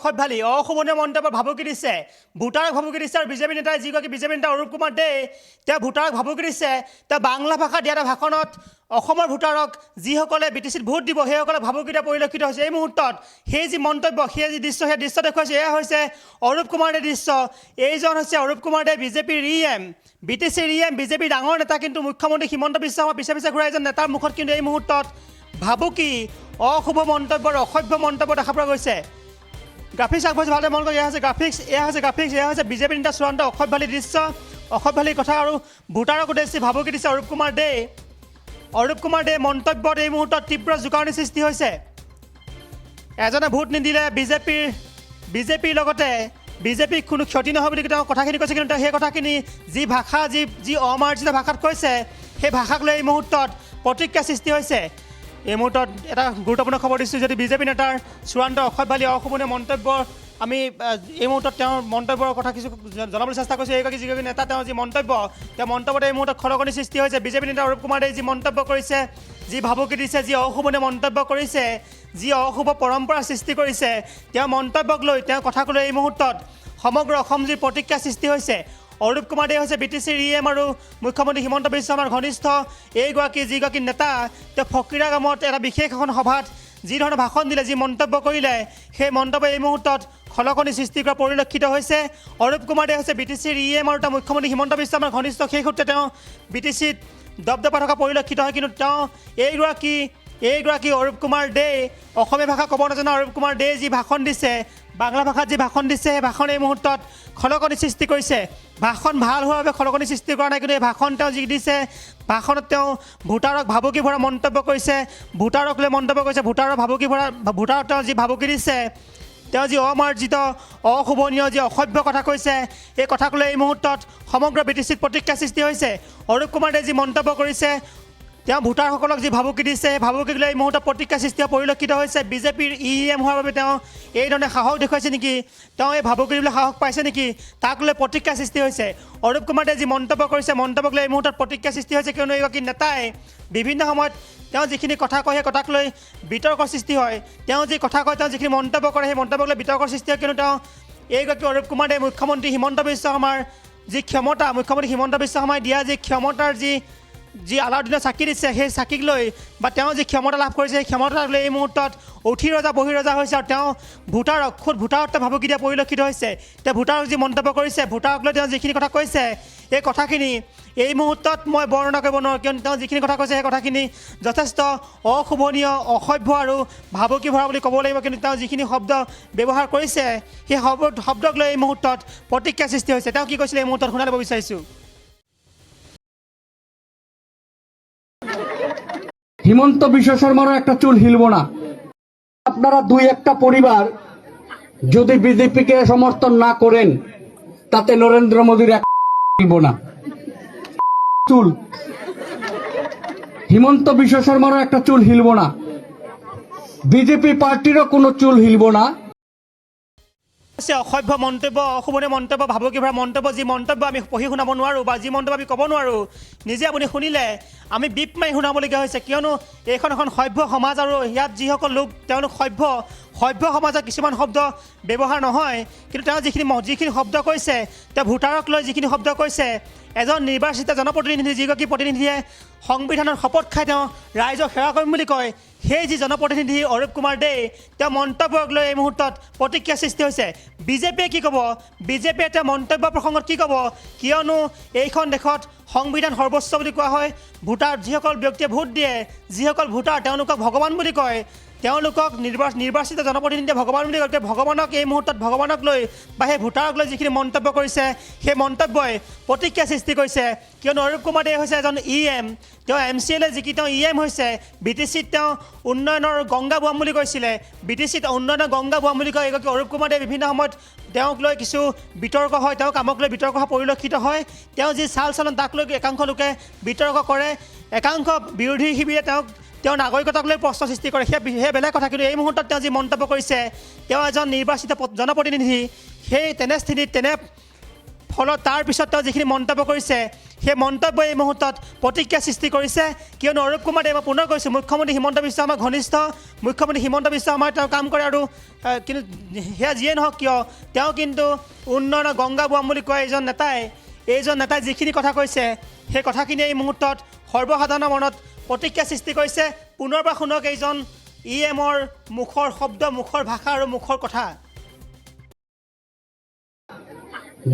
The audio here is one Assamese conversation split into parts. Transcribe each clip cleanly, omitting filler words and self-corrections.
অসভ্যালি অশোভনীয় মন্তব্য ভাবুকি দিছে ভোটাৰক ভাবুকি দিছে আৰু বিজেপি নেতাই যিগৰাকী বিজেপি নেতা অৰূপ কুমাৰ দে তেওঁ ভোটাৰক ভাবুকি দিছে তেওঁ বাংলা ভাষা দিয়া এটা ভাষণত অসমৰ ভোটাৰক যিসকলে বিটিচিত ভোট দিব সেইসকলে ভাবুকি দিয়া পৰিলক্ষিত হৈছে এই মুহূৰ্তত সেই যি মন্তব্য সেই যি দৃশ্য সেই দৃশ্য দেখুৱাইছে এয়া হৈছে অৰূপ কুমাৰ দে দৃশ্য এইজন হৈছে অৰূপ কুমাৰ দে বিজেপিৰ বিটিচিৰ বিজেপিৰ ডাঙৰ নেতা কিন্তু মুখ্যমন্ত্ৰী হিমন্ত বিশ্ব শৰ্মা পিছে পিছে ঘূৰাই এজন নেতাৰ মুখত কিন্তু এই মুহূৰ্তত ভাবুকি অশুভ মন্তব্যৰ অসভ্য মন্তব্য দেখা পোৱা গৈছে গ্ৰাফিক্স আগবঢ়াইছে ভালদৰে মন কৰি এয়া হৈছে বিজেপি নেতা চূড়ান্ত অসভ্যালি দৃশ্য অসভ্যালি কথা আৰু ভোটাৰক উদ্দেশ্যি ভাবুকি দিছে অৰূপ কুমাৰ দে মন্তব্যত এই মুহূৰ্তত তীব্ৰ জোকাৰণি সৃষ্টি হৈছে এজনে ভোট নিদিলে বিজেপিৰ লগতে বিজেপিক কোনো ক্ষতি নহয় বুলি তেওঁ কথাখিনি কৈছে কিন্তু সেই কথাখিনি যি ভাষা যি অমাৰ্জিত ভাষাত কৈছে সেই ভাষাক লৈ এই মুহূৰ্তত প্ৰতিক্ৰিয়া সৃষ্টি হৈছে এই মুহূৰ্তত এটা গুৰুত্বপূৰ্ণ খবৰ দিছোঁ যদি বিজেপি নেতাৰ চূড়ান্ত অসভ্যালি অশোভনীয় মন্তব্য আমি এই মুহূৰ্তত তেওঁৰ মন্তব্যৰ কথা কিছু জনাবলৈ চেষ্টা কৰিছোঁ এইগৰাকী যিগৰাকী নেতা তেওঁ যি মন্তব্য তেওঁ মন্তব্যত এই মুহূৰ্তত খলকনি সৃষ্টি হৈছে বিজেপি নেতা অৰূপ কুমাৰ দে যি মন্তব্য কৰিছে যি ভাবুকি দিছে যি অশোভনীয় মন্তব্য কৰিছে যি অশুভ পৰম্পৰা সৃষ্টি কৰিছে তেওঁ মন্তব্যক লৈ তেওঁ কথাক লৈ এই মুহূৰ্তত সমগ্ৰ অসম জুৰি প্ৰতিক্ৰিয়া সৃষ্টি হৈছে অৰূপ কুমাৰ দে হৈছে বিটিচিৰ আৰু মুখ্যমন্ত্ৰী হিমন্ত বিশ্ব শৰ্মাৰ ঘনিষ্ঠ যিগৰাকী নেতা তেওঁ ফকীৰা গামত এটা বিশেষ এখন সভাত যি ধৰণৰ ভাষণ দিলে যি মন্তব্য কৰিলে সেই মন্তব্য এই মুহূৰ্তত খলকনি সৃষ্টি কৰা পৰিলক্ষিত হৈছে অৰূপ কুমাৰ দে হৈছে বিটিচিৰ আৰু তেওঁ মুখ্যমন্ত্ৰী হিমন্ত বিশ্ব শৰ্মাৰ ঘনিষ্ঠ সেই সূত্ৰে তেওঁ বিটিচিত দপদপা থকা পৰিলক্ষিত হয় কিন্তু তেওঁ এইগৰাকী অৰূপ কুমাৰ দে অসমীয়া ভাষা ক'ব নজনা অৰূপ কুমাৰ দে যি ভাষণ দিছে বাংলা ভাষাত যি ভাষণ দিছে সেই ভাষণ এই মুহূৰ্তত খলকনি সৃষ্টি কৰিছে ভাষণ ভাল হোৱাৰ বাবে খলকনি সৃষ্টি কৰা নাই কিন্তু এই ভাষণ তেওঁ যি দিছে ভাষণত তেওঁ ভোটাৰক ভাবুকি ভৰা মন্তব্য কৰিছে ভোটাৰক লৈ মন্তব্য কৰিছে ভোটাৰৰ ভাবুকি ভৰা ভোটাৰক তেওঁ যি ভাবুকি দিছে তেওঁ যি অমাৰ্জিত অশোভনীয় যি অসভ্য কথা কৈছে এই কথাক লৈ এই মুহূৰ্তত সমগ্ৰ বিটিচিত প্ৰতিক্ৰিয়া সৃষ্টি হৈছে অৰূপ কুমাৰ দে যি মন্তব্য কৰিছে তেওঁ ভোটাৰসকলক যি ভাবুকি দিছে ভাবুকিক লৈ এই মুহূৰ্তত প্ৰতিক্ৰিয়া সৃষ্টি পৰিলক্ষিত হৈছে বিজেপিৰ হোৱাৰ বাবে তেওঁ এইধৰণে সাহস দেখুৱাইছে নেকি তেওঁ এই ভাবুকি দিবলৈ সাহস পাইছে নেকি তাক লৈ প্ৰতিক্ৰিয়া সৃষ্টি হৈছে অৰূপ কুমাৰ দে যি মন্তব্য কৰিছে মন্তব্যক লৈ এই মুহূৰ্তত প্ৰতিক্ৰিয়া সৃষ্টি হৈছে কিয়নো এইগৰাকী নেতাই বিভিন্ন সময়ত তেওঁ যিখিনি কথা কয় সেই কথাক লৈ বিতৰ্কৰ সৃষ্টি হয় তেওঁ যি কথা কয় তেওঁ যিখিনি মন্তব্য কৰে সেই মন্তব্যক লৈ বিতৰ্কৰ সৃষ্টি হয় কিয়নো তেওঁ এইগৰাকী অৰূপ কুমাৰ দে মুখ্যমন্ত্ৰী হিমন্ত বিশ্ব শৰ্মাৰ যি ক্ষমতা মুখ্যমন্ত্ৰী হিমন্ত বিশ্ব শৰ্মাই দিয়া যি ক্ষমতাৰ যি আলাউদ্দিনৰ চাকি দিছে সেই চাকিক লৈ বা তেওঁ যি ক্ষমতা লাভ কৰিছে সেই ক্ষমতাক লৈ এই মুহূৰ্তত উঠি ৰজা বহি ৰজা হৈছে আৰু তেওঁ ভোটাৰক ভাবুকি দিয়া পৰিলক্ষিত হৈছে তেওঁ ভোটাৰক যি মন্তব্য কৰিছে ভোটাৰক লৈ তেওঁ যিখিনি কথা কৈছে এই কথাখিনি এই মুহূৰ্তত মই বৰ্ণনা কৰিব নোৱাৰোঁ কিয়নো তেওঁ যিখিনি কথা কৈছে সেই কথাখিনি যথেষ্ট অশোভনীয় অসভ্য আৰু ভাবুকি ভৰা বুলি ক'ব লাগিব কিন্তু তেওঁ যিখিনি শব্দ ব্যৱহাৰ কৰিছে সেই শব্দক লৈ এই মুহূৰ্তত প্ৰতিক্ৰিয়া সৃষ্টি হৈছে তেওঁ কি কৈছিলে এই মুহূৰ্তত শুনাই ল'ব বিচাৰিছোঁ হিমন্ত বিশ্ব শর্মারও একটা চুল হিলব না আপনারা দুই একটা পরিবার যদি বিজেপিকে সমর্থন না করেন তাতে নরেন্দ্র মোদীর এক হিলব না চুল হিমন্ত বিশ্ব শর্মারও একটা চুল হিলব না বিজেপি পার্টিরও কোনো চুল হিলব না অসভ্য মন্তব্য অশোভনীয় মন্তব্য ভাবুকি ভৰা মন্তব্য যি মন্তব্য আমি পঢ়ি শুনাব নোৱাৰোঁ বা যি মন্তব্য আমি ক'ব নোৱাৰোঁ নিজে আপুনি শুনিলে আমি বিপ মাৰি শুনাবলগীয়া হৈছে কিয়নো এইখন এখন সভ্য সমাজ আৰু ইয়াত যিসকল লোক তেওঁলোক সভ্য সমাজত কিছুমান শব্দ ব্যৱহাৰ নহয় কিন্তু তেওঁ যিখিনি শব্দ কৈছে তেওঁ ভোটাৰক লৈ যিখিনি শব্দ কৈছে এজন নিৰ্বাচিত জনপ্ৰতিনিধি যিগৰাকী প্ৰতিনিধিয়ে সংবিধানৰ শপত খাই তেওঁ ৰাইজক সেৱা কৰিম বুলি কয় সেই যি জনপ্ৰতিনিধি অৰূপ কুমাৰ দে তেওঁ মন্তব্যক লৈ এই মুহূৰ্তত প্ৰতিক্ৰিয়া সৃষ্টি হৈছে বিজেপিয়ে কি ক'ব বিজেপিয়ে তেওঁ মন্তব্য প্ৰসংগত কি ক'ব কিয়নো এইখন দেশত সংবিধান সৰ্বোচ্চ বুলি কোৱা হয় ভোটাৰ যিসকল ব্যক্তিয়ে ভোট দিয়ে যিসকল ভোটাৰ তেওঁলোকক ভগৱান বুলি কয় তেওঁলোকক নিৰ্বাচিত জনপ্ৰতিনিধিয়ে ভগৱান বুলি কয় ভগৱানক এই মুহূৰ্তত ভগৱানক লৈ বা সেই ভোটাৰক লৈ যিখিনি মন্তব্য কৰিছে সেই মন্তব্যই প্ৰতিক্ৰিয়া সৃষ্টি কৰিছে কিয়নো অৰূপ কুমাৰ দে হৈছে এজন তেওঁ MCLA যিকি তেওঁ হৈছে বিটিচিত তেওঁ উন্নয়নৰ গংগা বুৱাম বুলি কৈছিলে বিটিচিত উন্নয়নৰ গংগা বুৱাম বুলি কয় এগৰাকী অৰূপ কুমাৰ দে বিভিন্ন সময়ত তেওঁক লৈ কিছু বিতৰ্ক হয় তেওঁ কামক লৈ বিতৰ্ক হোৱা পৰিলক্ষিত হয় তেওঁ যি চাল চলন তাক লৈ একাংশ লোকে বিতৰ্ক কৰে একাংশ বিৰোধী শিবিৰে তেওঁ নাগৰিকতাক লৈ প্ৰশ্ন সৃষ্টি কৰে সেই বেলেগ কথা কিন্তু এই মুহূৰ্তত তেওঁ যি মন্তব্য কৰিছে তেওঁ এজন নিৰ্বাচিত জনপ্ৰতিনিধি সেই তেনে স্থিতিত ফলত তাৰ পিছত তেওঁ যিখিনি মন্তব্য কৰিছে সেই মন্তব্যই এই মুহূৰ্তত প্ৰতিক্ৰিয়া সৃষ্টি কৰিছে কিয়নো অৰূপ কুমাৰ দেৱে মই পুনৰ কৈছোঁ মুখ্যমন্ত্ৰী হিমন্ত বিশ্ব শৰ্মা ঘনিষ্ঠ মুখ্যমন্ত্ৰী হিমন্ত বিশ্ব শৰ্মাই তেওঁ কাম কৰে আৰু কিন্তু সেয়া যিয়ে নহওক কিয় তেওঁ কিন্তু উন্নয়নৰ গংগা বোৱাম বুলি কয় এইজন নেতাই যিখিনি কথা কৈছে সেই কথাখিনি এই মুহূৰ্তত সৰ্বসাধাৰণৰ মনত প্ৰতিক্ৰিয়া সৃষ্টি কৰিছে পুনৰবাৰ শুনক এইজন EMৰ মুখৰ শব্দ মুখৰ ভাষা আৰু মুখৰ কথা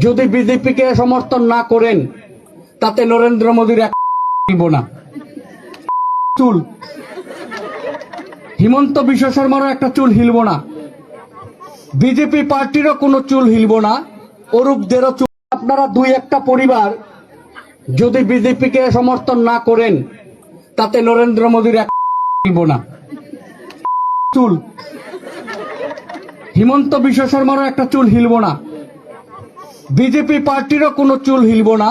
যদি বিজেপিকে সমর্থন না করেন তাতে নরেন্দ্র মোদীর এক দিব না চুল হিমন্ত বিশ্ব শর্মারও একটা চুল হিলব না বিজেপি পার্টিরও কোনো চুল হিলব না অরূপদেরও চুল আপনারা দুই একটা পরিবার যদি বিজেপিকে সমর্থন না করেন তাতে নরেন্দ্র মোদীর এক দিব না চুল হিমন্ত বিশ্ব শর্মারও একটা চুল হিলব না বিজেপি পার্টিরও কোনো চুল হিলব না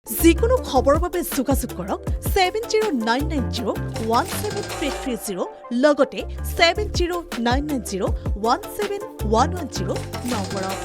যিকোনো খবৰৰ বাবে যোগাযোগ কৰক 7099017330 লগতে 7099017110 নম্বৰত